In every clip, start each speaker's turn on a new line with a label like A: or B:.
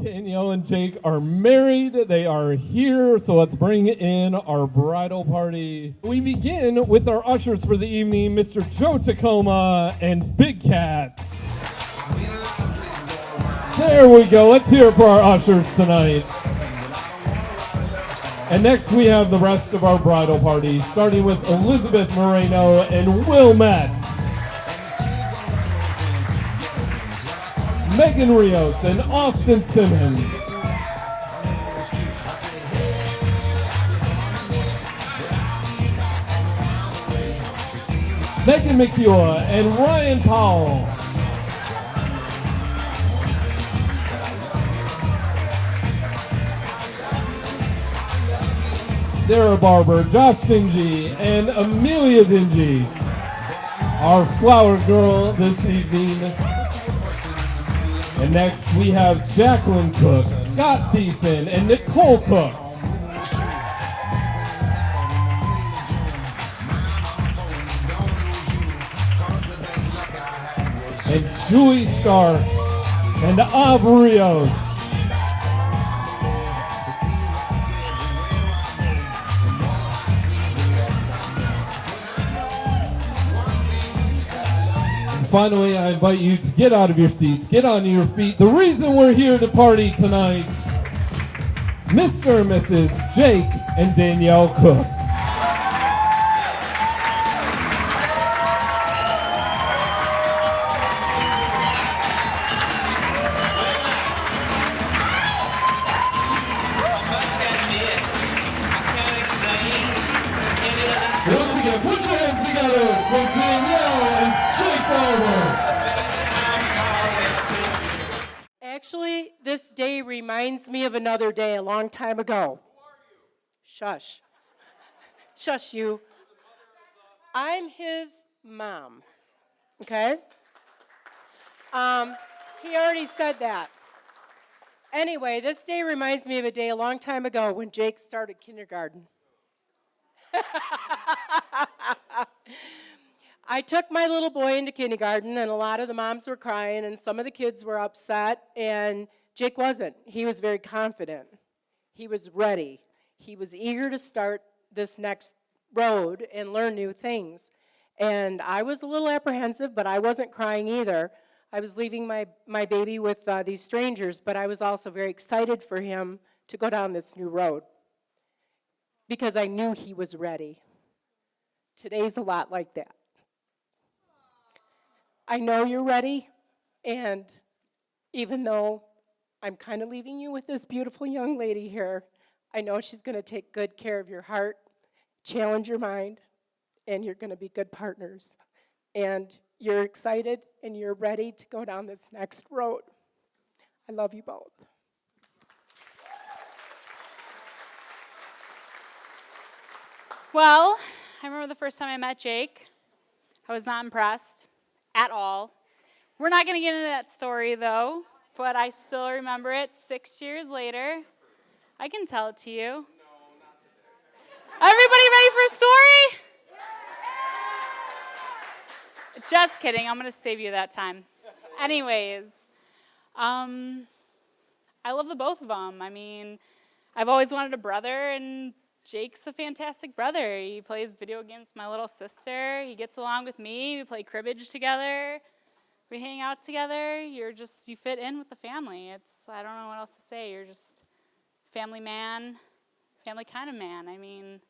A: Danielle and Jake are married. They are here, so let's bring in our bridal party. We begin with our ushers for the evening, Mr. Joe Tacoma and Big Cat. There we go. Let's hear it for our ushers tonight. And next we have the rest of our bridal party, starting with Elizabeth Moreno and Will Metz. Megan Rios and Austin Simmons. Megan McEwa and Ryan Powell. Sarah Barber, Josh Dingy, and Amelia Dingy. Our flower girl this evening. And next we have Jacqueline Cook, Scott Thiessen, and Nicole Cooks. And Julie Stark and Ab Rios. Finally, I invite you to get out of your seats, get onto your feet. The reason we're here to party tonight, Mr. and Mrs. Jake and Danielle Cooks. Once again, put your hands together for Danielle and Jake Barber.
B: Actually, this day reminds me of another day a long time ago. Shush. Shush you. I'm his mom. Okay? He already said that. Anyway, this day reminds me of a day a long time ago when Jake started kindergarten. I took my little boy into kindergarten, and a lot of the moms were crying, and some of the kids were upset, and Jake wasn't. He was very confident. He was ready. He was eager to start this next road and learn new things. And I was a little apprehensive, but I wasn't crying either. I was leaving my baby with these strangers, but I was also very excited for him to go down this new road because I knew he was ready. Today's a lot like that. I know you're ready, and even though I'm kind of leaving you with this beautiful young lady here, I know she's going to take good care of your heart, challenge your mind, and you're going to be good partners. And you're excited, and you're ready to go down this next road. I love you both.
C: Well, I remember the first time I met Jake. I was not impressed at all. We're not going to get into that story, though, but I still remember it 6 years later. I can tell it to you. No, not today. Everybody ready for a story? Just kidding. I'm going to save you that time. Anyways, I love the both of them. I mean, I've always wanted a brother, and Jake's a fantastic brother. He plays video games with my little sister. He gets along with me. We play cribbage together. We hang out together. You fit in with the family. I don't know what else to say. You're just family man, family kind of man. I mean,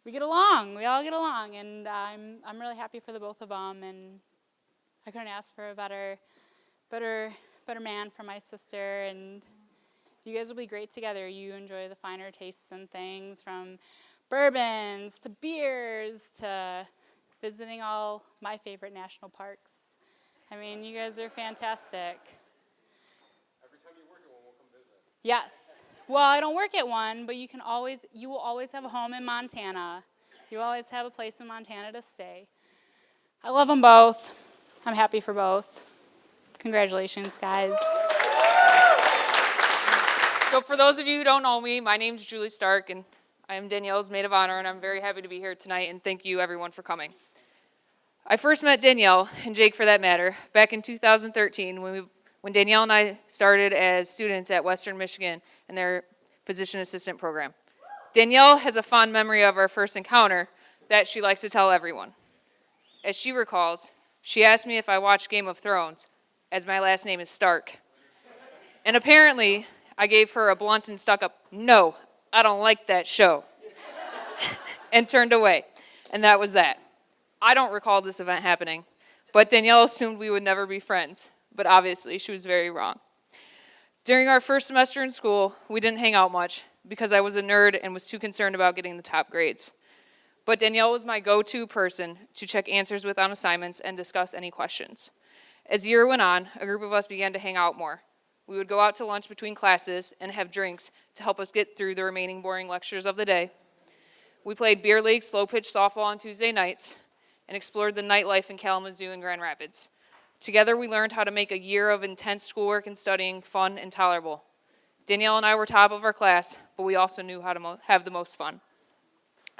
C: we get along. We all get along, and I'm really happy for the both of them. And I couldn't ask for a better man for my sister. And you guys will be great together. You enjoy the finer tastes and things, from bourbons to beers to visiting all my favorite national parks. I mean, you guys are fantastic.
D: Every time you work at one, we'll come visit.
C: Yes. Well, I don't work at one, but you will always have a home in Montana. You always have a place in Montana to stay. I love them both. I'm happy for both. Congratulations, guys.
E: So for those of you who don't know me, my name's Julie Stark, and I am Danielle's maid of honor, and I'm very happy to be here tonight, and thank you, everyone, for coming. I first met Danielle, and Jake for that matter, back in 2013 when when Danielle and I started as students at Western Michigan in their physician assistant program. Danielle has a fond memory of our first encounter that she likes to tell everyone. As she recalls, she asked me if I watched Game of Thrones, as my last name is Stark. And apparently, I gave her a blunt and stuck-up, "No, I don't like that show," and turned away. And that was that. I don't recall this event happening, but Danielle assumed we would never be friends. But obviously, she was very wrong. During our first semester in school, we didn't hang out much because I was a nerd and was too concerned about getting the top grades. But Danielle was my go-to person to check answers with on assignments and discuss any questions. As the year went on, a group of us began to hang out more. We would go out to lunch between classes and have drinks to help us get through the remaining boring lectures of the day. We played beer league slow-pitch softball on Tuesday nights and explored the nightlife in Kalamazoo and Grand Rapids. Together, we learned how to make a year of intense schoolwork and studying fun and tolerable. Danielle and I were top of our class, but we also knew how to have the most fun.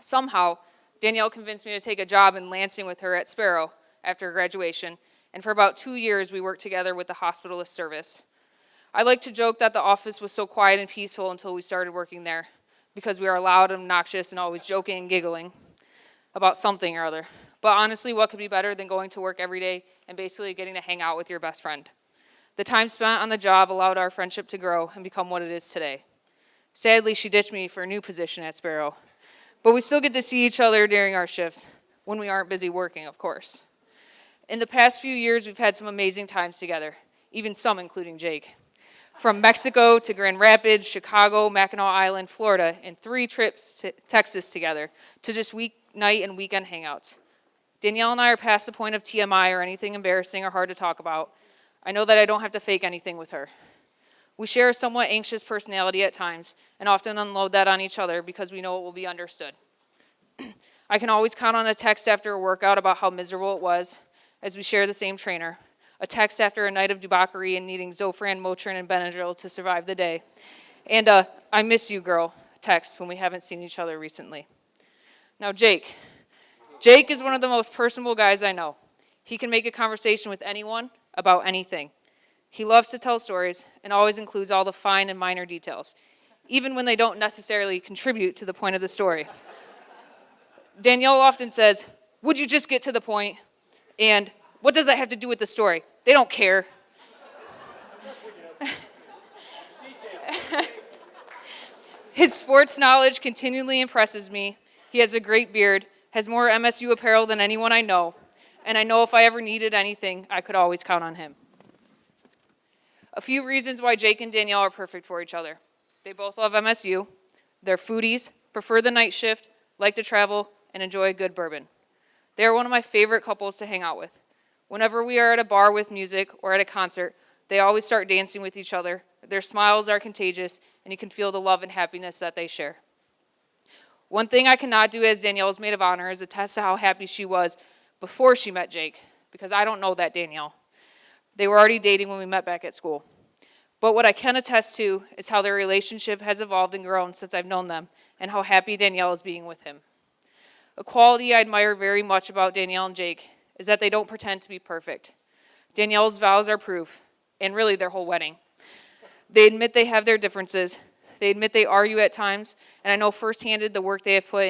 E: Somehow, Danielle convinced me to take a job in Lansing with her at Sparrow after graduation, and for about 2 years, we worked together with the hospitalist service. I like to joke that the office was so quiet and peaceful until we started working there, because we are loud and obnoxious and always joking and giggling about something or other. But honestly, what could be better than going to work every day and basically getting to hang out with your best friend? The time spent on the job allowed our friendship to grow and become what it is today. Sadly, she ditched me for a new position at Sparrow, but we still get to see each other during our shifts, when we aren't busy working, of course. In the past few years, we've had some amazing times together, even some including Jake. From Mexico to Grand Rapids, Chicago, Mackinac Island, Florida, and 3 trips to Texas together, to just weeknight and weekend hangouts. Danielle and I are past the point of TMI or anything embarrassing or hard to talk about. I know that I don't have to fake anything with her. We share a somewhat anxious personality at times and often unload that on each other because we know it will be understood. I can always count on a text after a workout about how miserable it was, as we share the same trainer, a text after a night of debauchery and needing Zofran, Motrin, and Benadryl to survive the day, and a "I miss you, girl" text when we haven't seen each other recently. Now, Jake is one of the most personable guys I know. He can make a conversation with anyone about anything. He loves to tell stories and always includes all the fine and minor details, even when they don't necessarily contribute to the point of the story. Danielle often says, "Would you just get to the point?" And "What does that have to do with the story? They don't care." His sports knowledge continually impresses me. He has a great beard, has more MSU apparel than anyone I know, and I know if I ever needed anything, I could always count on him. A few reasons why Jake and Danielle are perfect for each other. They both love MSU. They're foodies, prefer the night shift, like to travel, and enjoy a good bourbon. They are one of my favorite couples to hang out with. Whenever we are at a bar with music or at a concert, they always start dancing with each other. Their smiles are contagious, and you can feel the love and happiness that they share. One thing I cannot do as Danielle's maid of honor is attest to how happy she was before she met Jake, because I don't know that Danielle. They were already dating when we met back at school. But what I can attest to is how their relationship has evolved and grown since I've known them, and how happy Danielle is being with him. A quality I admire very much about Danielle and Jake is that they don't pretend to be perfect. Danielle's vows are proof, and really their whole wedding. They admit they have their differences. They admit they argue at times, and I know firsthand the work they have put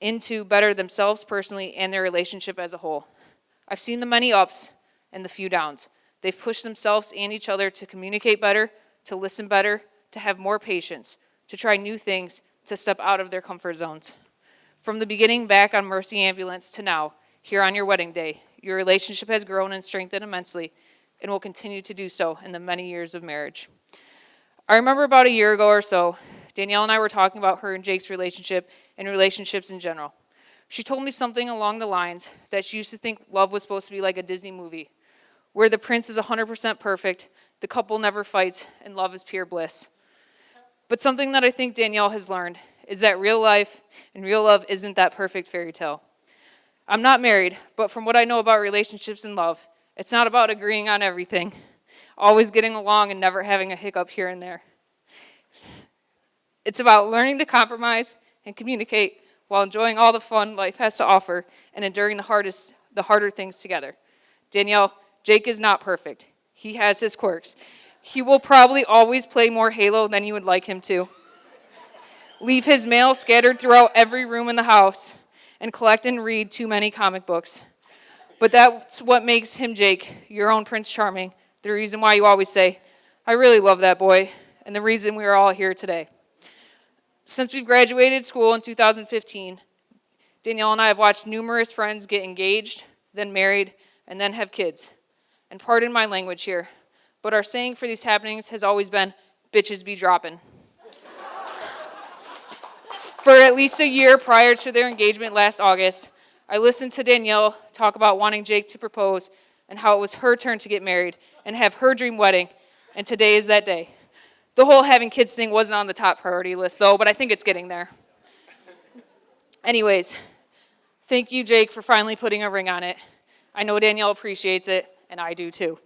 E: into better themselves personally and their relationship as a whole. I've seen the many ups and the few downs. They've pushed themselves and each other to communicate better, to listen better, to have more patience, to try new things, to step out of their comfort zones. From the beginning back on Mercy Ambulance to now, here on your wedding day, your relationship has grown and strengthened immensely and will continue to do so in the many years of marriage. I remember about a year ago or so, Danielle and I were talking about her and Jake's relationship and relationships in general. She told me something along the lines that she used to think love was supposed to be like a Disney movie, where the prince is 100% perfect, the couple never fights, and love is pure bliss. But something that I think Danielle has learned is that real life and real love isn't that perfect fairy tale. I'm not married, but from what I know about relationships and love, it's not about agreeing on everything, always getting along and never having a hiccup here and there. It's about learning to compromise and communicate while enjoying all the fun life has to offer and enduring the harder things together. Danielle, Jake is not perfect. He has his quirks. He will probably always play more Halo than you would like him to. Leave his mail scattered throughout every room in the house, and collect and read too many comic books. But that's what makes him Jake, your own Prince Charming, the reason why you always say, I really love that boy, and the reason we are all here today. Since we've graduated school in 2015, Danielle and I have watched numerous friends get engaged, then married, and then have kids. And pardon my language here, but our saying for these happenings has always been, bitches be dropping. For at least a year prior to their engagement last August, I listened to Danielle talk about wanting Jake to propose and how it was her turn to get married and have her dream wedding, and today is that day. The whole having kids thing wasn't on the top priority list, though, but I think it's getting there. Anyways, thank you, Jake, for finally putting a ring on it. I know Danielle appreciates it, and I do too.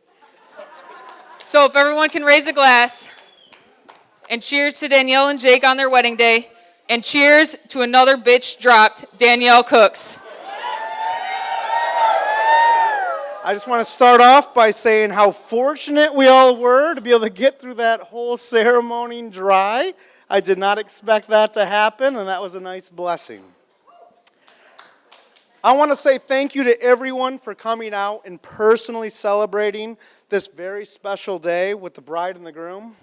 E: So if everyone can raise a glass, and cheers to Danielle and Jake on their wedding day, and cheers to another bitch dropped, Danielle Cooks.
F: I just want to start off by saying how fortunate we all were to be able to get through that whole ceremony dry. I did not expect that to happen, and that was a nice blessing. I want to say thank you to everyone for coming out and personally celebrating this very special day with the bride and the groom.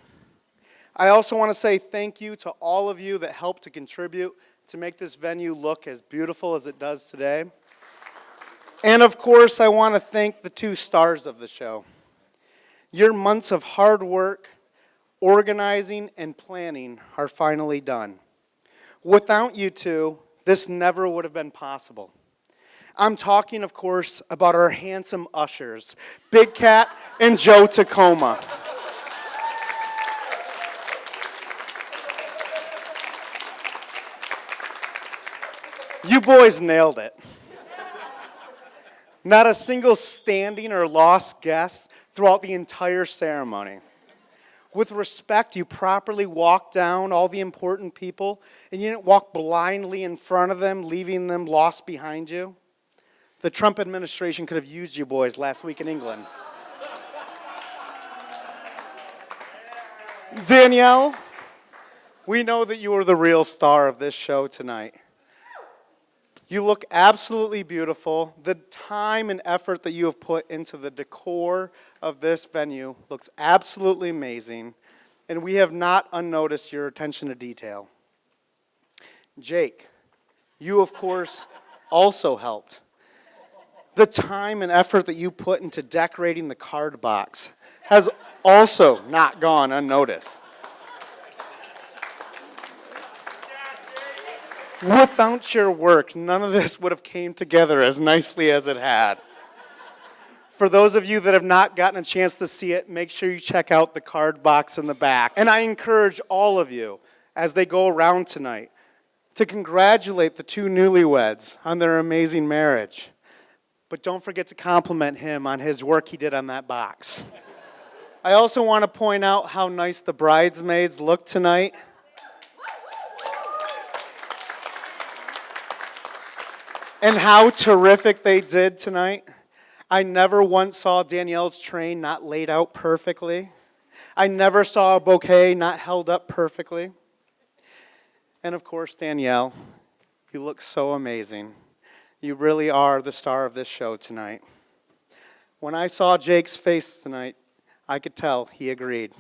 F: I also want to say thank you to all of you that helped to contribute to make this venue look as beautiful as it does today. And of course, I want to thank the two stars of the show. Your months of hard work, organizing, and planning are finally done. Without you two, this never would have been possible. I'm talking, of course, about our handsome ushers, Big Cat and Joe Tacoma. You boys nailed it. Not a single standing or lost guest throughout the entire ceremony. With respect, you properly walked down all the important people, and you didn't walk blindly in front of them, leaving them lost behind you. The Trump administration could have used you boys last week in England. Danielle, we know that you are the real star of this show tonight. You look absolutely beautiful. The time and effort that you have put into the decor of this venue looks absolutely amazing, and we have not unnoticed your attention to detail. Jake, you of course also helped. The time and effort that you put into decorating the card box has also not gone unnoticed. Without your work, none of this would have came together as nicely as it had. For those of you that have not gotten a chance to see it, make sure you check out the card box in the back. And I encourage all of you, as they go around tonight, to congratulate the two newlyweds on their amazing marriage. But don't forget to compliment him on his work he did on that box. I also want to point out how nice the bridesmaids look tonight. And how terrific they did tonight. I never once saw Danielle's train not laid out perfectly. I never saw a bouquet not held up perfectly. And of course, Danielle, you look so amazing. You really are the star of this show tonight. When I saw Jake's face tonight, I could tell he agreed.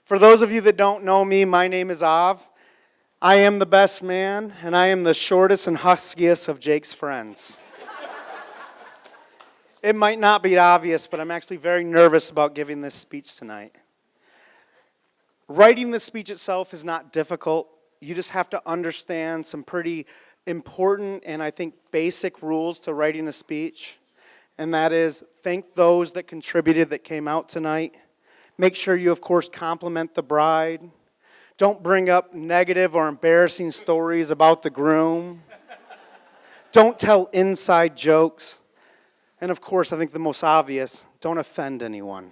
F: For those of you that don't know me, my name is Av. I am the best man, and I am the shortest and huskiest of Jake's friends. It might not be obvious, but I'm actually very nervous about giving this speech tonight. Writing the speech itself is not difficult. You just have to understand some pretty important and I think basic rules to writing a speech. And that is, thank those that contributed that came out tonight. Make sure you, of course, compliment the bride. Don't bring up negative or embarrassing stories about the groom. Don't tell inside jokes. And of course, I think the most obvious, don't offend anyone.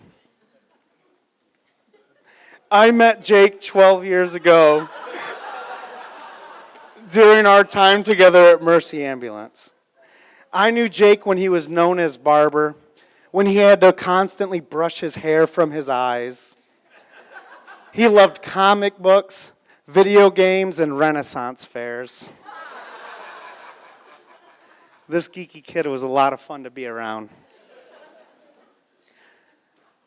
F: I met Jake 12 years ago during our time together at Mercy Ambulance. I knew Jake when he was known as Barber, when he had to constantly brush his hair from his eyes. He loved comic books, video games, and Renaissance fairs. This geeky kid was a lot of fun to be around.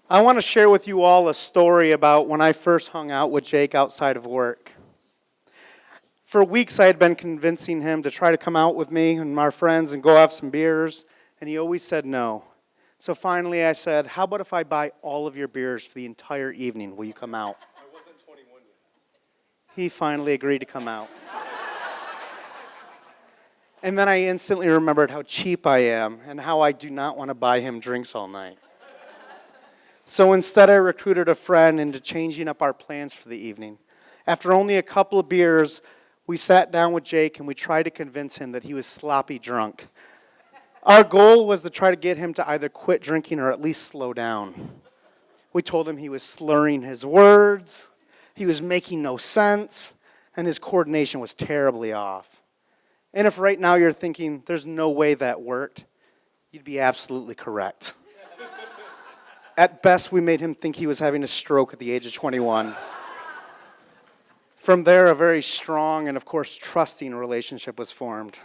F: I want to share with you all a story about when I first hung out with Jake outside of work. For weeks I had been convincing him to try to come out with me and my friends and go have some beers, and he always said no. So finally I said, how about if I buy all of your beers for the entire evening? Will you come out?
D: I wasn't 21 yet.
F: He finally agreed to come out. And then I instantly remembered how cheap I am and how I do not want to buy him drinks all night. So instead I recruited a friend into changing up our plans for the evening. After only a couple of beers, we sat down with Jake and we tried to convince him that he was sloppy drunk. Our goal was to try to get him to either quit drinking or at least slow down. We told him he was slurring his words, he was making no sense, and his coordination was terribly off. And if right now you're thinking, there's no way that worked, you'd be absolutely correct. At best, we made him think he was having a stroke at the age of 21. From there, a very strong and, of course, trusting relationship was formed.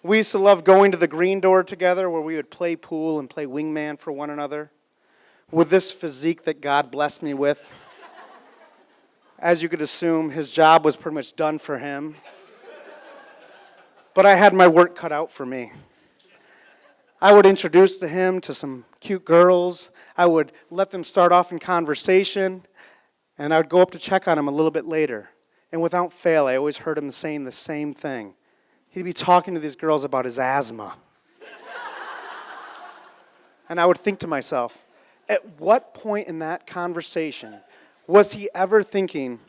F: We used to love going to the green door together where we would play pool and play wingman for one another. With this physique that God blessed me with, as you could assume, his job was pretty much done for him. But I had my work cut out for me. I would introduce him to some cute girls. I would let them start off in conversation, and I would go up to check on him a little bit later. And without fail, I always heard him saying the same thing. He'd be talking to these girls about his asthma. And I would think to myself, at what point in that conversation was he ever thinking,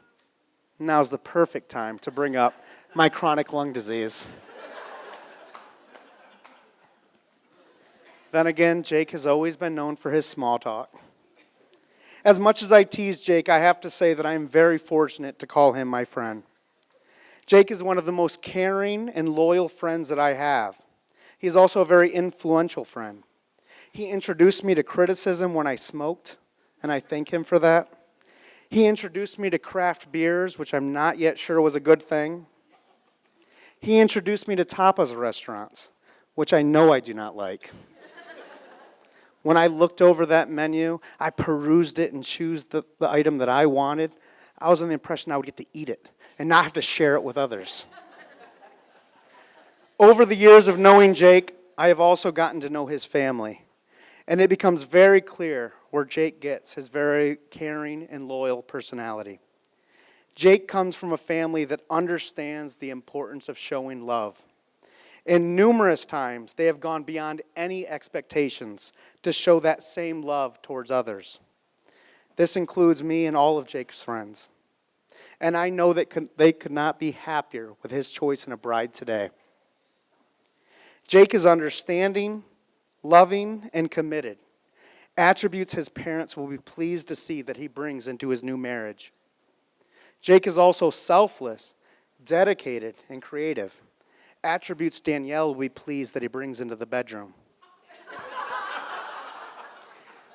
F: now's the perfect time to bring up my chronic lung disease? Then again, Jake has always been known for his small talk. As much as I tease Jake, I have to say that I am very fortunate to call him my friend. Jake is one of the most caring and loyal friends that I have. He's also a very influential friend. He introduced me to criticism when I smoked, and I thank him for that. He introduced me to craft beers, which I'm not yet sure was a good thing. He introduced me to tapas restaurants, which I know I do not like. When I looked over that menu, I perused it and chose the item that I wanted. I was under the impression I would get to eat it and not have to share it with others. Over the years of knowing Jake, I have also gotten to know his family. And it becomes very clear where Jake gets his very caring and loyal personality. Jake comes from a family that understands the importance of showing love. And numerous times, they have gone beyond any expectations to show that same love towards others. This includes me and all of Jake's friends. And I know that they could not be happier with his choice in a bride today. Jake is understanding, loving, and committed. Attributes his parents will be pleased to see that he brings into his new marriage. Jake is also selfless, dedicated, and creative. Attributes Danielle will be pleased that he brings into the bedroom.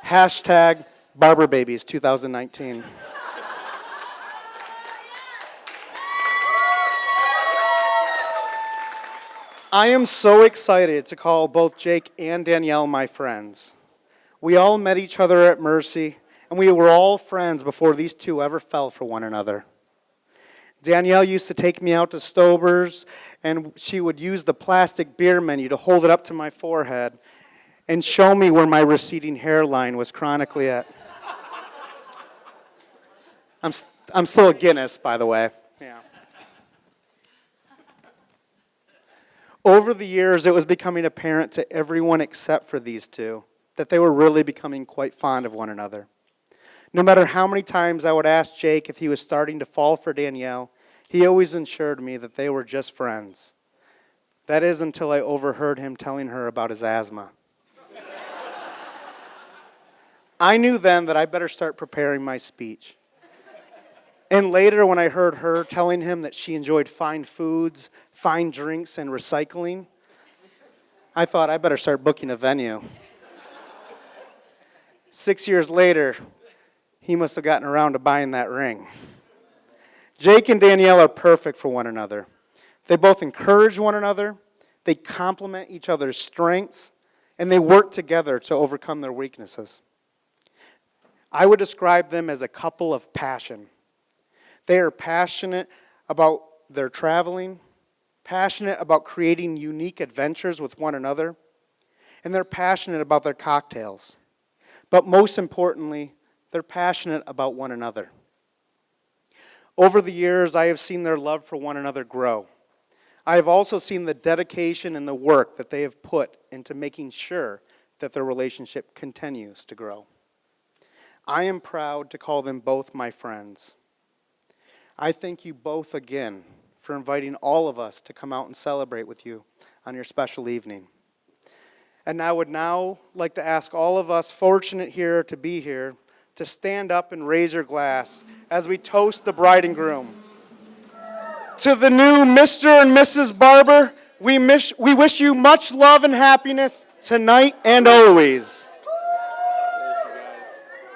F: Hashtag Barber Babies 2019. I am so excited to call both Jake and Danielle my friends. We all met each other at Mercy, and we were all friends before these two ever fell for one another. Danielle used to take me out to Stober's, and she would use the plastic beer menu to hold it up to my forehead and show me where my receding hairline was chronically at. I'm still a Guinness, by the way. Yeah. Over the years, it was becoming apparent to everyone except for these two that they were really becoming quite fond of one another. No matter how many times I would ask Jake if he was starting to fall for Danielle, he always assured me that they were just friends. That is until I overheard him telling her about his asthma. I knew then that I better start preparing my speech. And later when I heard her telling him that she enjoyed fine foods, fine drinks, and recycling, I thought I better start booking a venue. 6 years later, he must have gotten around to buying that ring. Jake and Danielle are perfect for one another. They both encourage one another, they complement each other's strengths, and they work together to overcome their weaknesses. I would describe them as a couple of passion. They are passionate about their traveling, passionate about creating unique adventures with one another, and they're passionate about their cocktails. But most importantly, they're passionate about one another. Over the years, I have seen their love for one another grow. I have also seen the dedication and the work that they have put into making sure that their relationship continues to grow. I am proud to call them both my friends. I thank you both again for inviting all of us to come out and celebrate with you on your special evening. And I would now like to ask all of us fortunate here to be here to stand up and raise your glass as we toast the bride and groom. To the new Mr. and Mrs. Barber, we wish you much love and happiness tonight and always.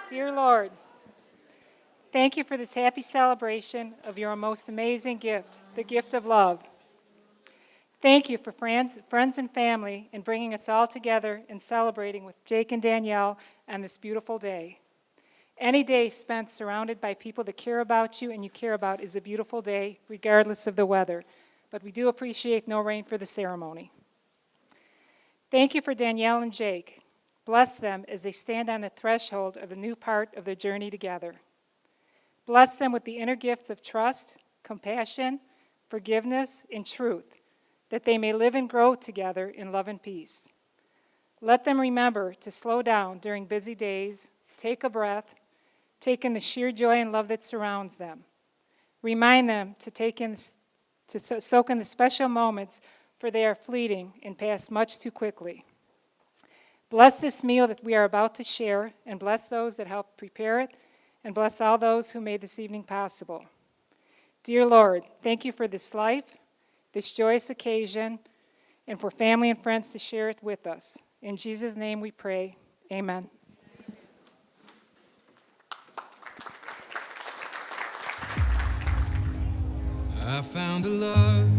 G: Dear Lord, thank you for this happy celebration of your most amazing gift, the gift of love. Thank you for friends and family in bringing us all together and celebrating with Jake and Danielle on this beautiful day. Any day spent surrounded by people that care about you and you care about is a beautiful day, regardless of the weather. But we do appreciate no rain for the ceremony. Thank you for Danielle and Jake. Bless them as they stand on the threshold of a new part of their journey together. Bless them with the inner gifts of trust, compassion, forgiveness, and truth, that they may live and grow together in love and peace. Let them remember to slow down during busy days, take a breath, take in the sheer joy and love that surrounds them. Remind them to soak in the special moments, for they are fleeting and pass much too quickly. Bless this meal that we are about to share, and bless those that helped prepare it, and bless all those who made this evening possible. Dear Lord, thank you for this life, this joyous occasion, and for family and friends to share it with us. In Jesus' name we pray, amen.
H: I found a love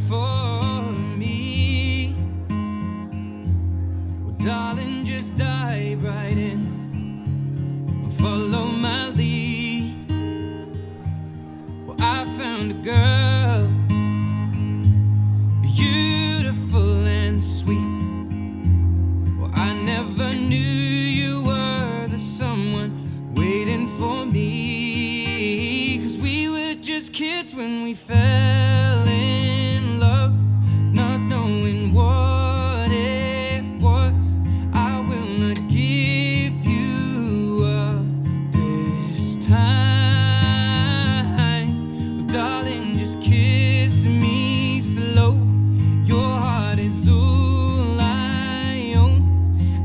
H: for me. Well, darling, just dive right in and follow my lead. Well, I found a girl, beautiful and sweet. Well, I never knew you were the someone waiting for me, 'cause we were just kids when we fell in love, not knowing what it was. I will not give you up this time. Darling, just kiss me slow. Your heart is all I own,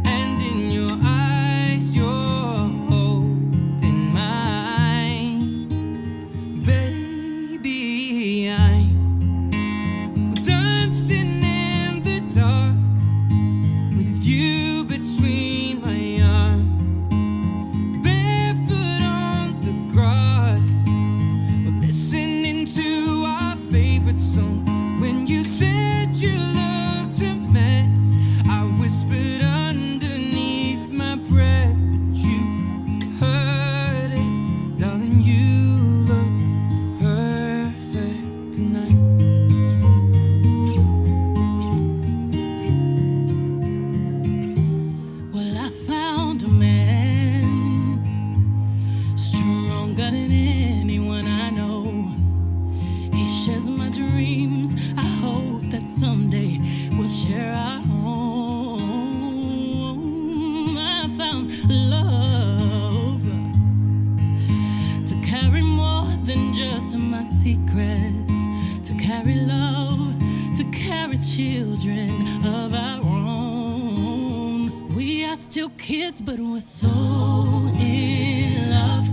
H: and in your eyes you're holding mine. Baby, I'm dancing in the dark with you between my arms, barefoot on the grass, listening to our favorite song. When you said you looked a mess, I whispered underneath my breath, but you heard it. Darling, you look perfect tonight.
I: Well, I found a man stronger than anyone I know. He shares my dreams. I hope that someday we'll share our home. I found love to carry more than just my secrets, to carry love, to carry children of our own. We are still kids, but we're so in love,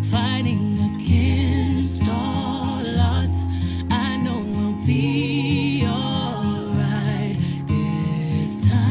I: fighting against all odds. I know we'll be alright this time.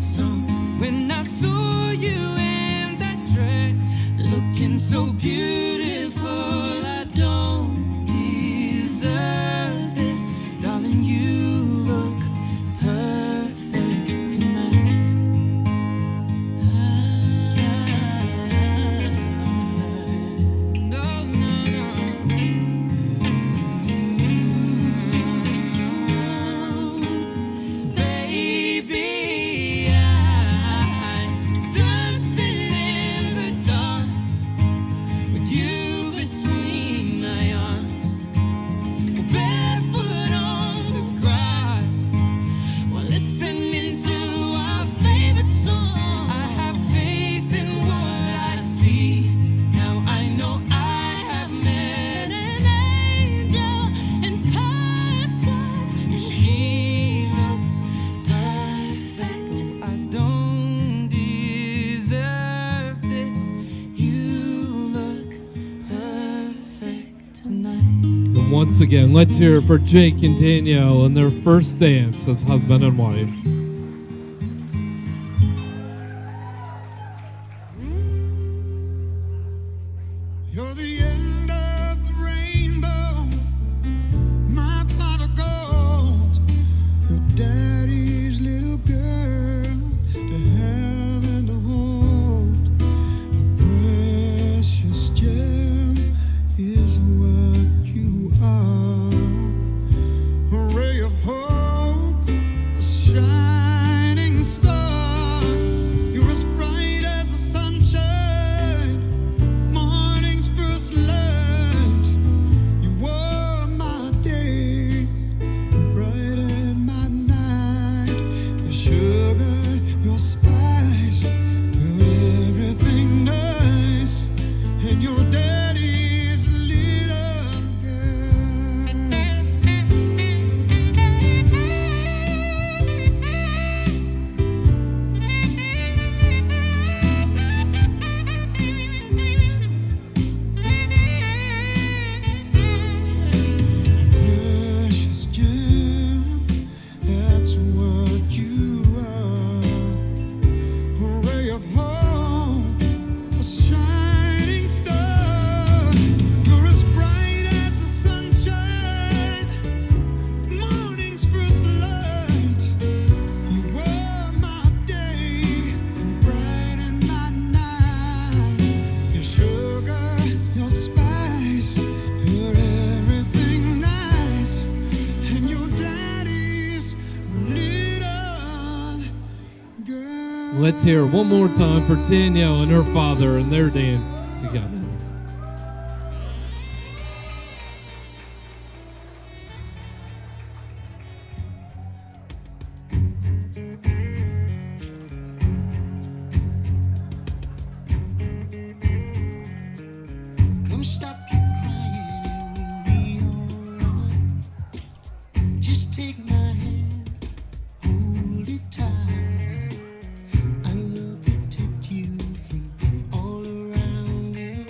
I: song.
H: When I saw you in that dress,
I: Looking so beautiful, I don't deserve this. Darling, you look perfect tonight.
H: no, no, no.
I: Baby, I'm dancing in the dark with you between my arms, barefoot on the grass while listening to our favorite song.
H: I have faith in what I see.
I: Now I know I have met an angel in person, and she looks perfect.
H: I don't deserve this.
I: You look perfect tonight.
A: And once again, let's hear it for Jake and Danielle and their first dance as husband and wife.
H: You're the end of the rainbow, my pot of gold. Your daddy's little girl to have and to hold. A precious gem is what you are. A ray of hope, a shining star. You're as bright as the sunshine, morning's first light. You were my day, brighten my night. Your sugar, your spice, you're everything nice, and your daddy's little girl. Precious gem, that's what you are. A ray of hope, a shining star. You're as bright as the sunshine, morning's first light. You were my day and brighten my night. Your sugar, your spice, you're everything nice, and your daddy's little girl.
A: Let's hear it one more time for Danielle and her father and their dance together.
H: Come stop your crying, it will be alright. Just take my hand, hold it tight. I will protect you from all around you.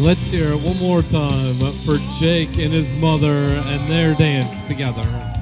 A: Let's hear it one more time for Jake and his mother and their dance together.